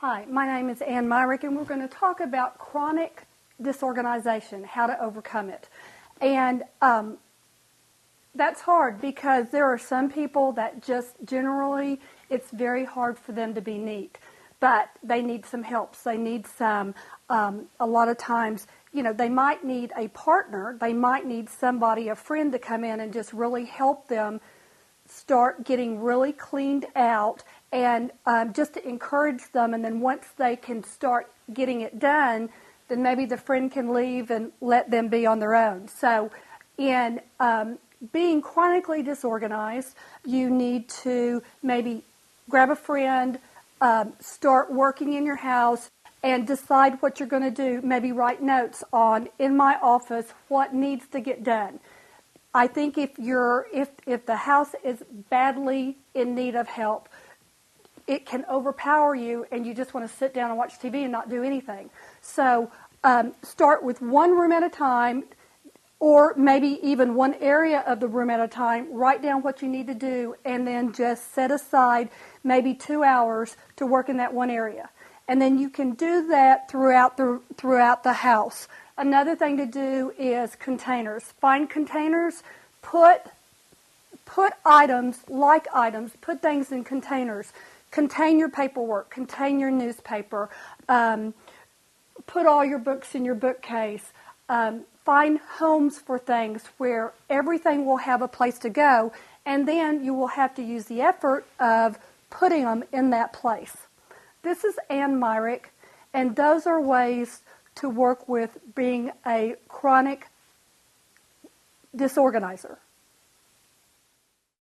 Hi, my name is Ann Myrick, and we're going to talk about chronic disorganization, how to overcome it. And that's hard because there are some people that just generally, it's very hard for them to be neat. But they need some help. They need some, a lot of times, they might need a partner. They might need somebody, a friend, to come in and just really help them start getting really cleaned out, and just to encourage them. And then once they can start getting it done, then maybe the friend can leave and let them be on their own. So in being chronically disorganized, you need to maybe grab a friend, start working in your house, and decide what you're going to do. Maybe write notes on, in my office, what needs to get done. I think if the house is badly in need of help, it can overpower you, and you just want to sit down and watch TV and not do anything. So start with one room at a time, or maybe even one area of the room at a time. Write down what you need to do, and then just set aside maybe 2 hours to work in that one area. And then you can do that throughout the house. Another thing to do is containers. Find containers, put items, put things in containers. Contain your paperwork, contain your newspaper, put all your books in your bookcase. Find homes for things where everything will have a place to go, and then you will have to use the effort of putting them in that place. This is Ann Myrick, and those are ways to work with being a chronic disorganizer.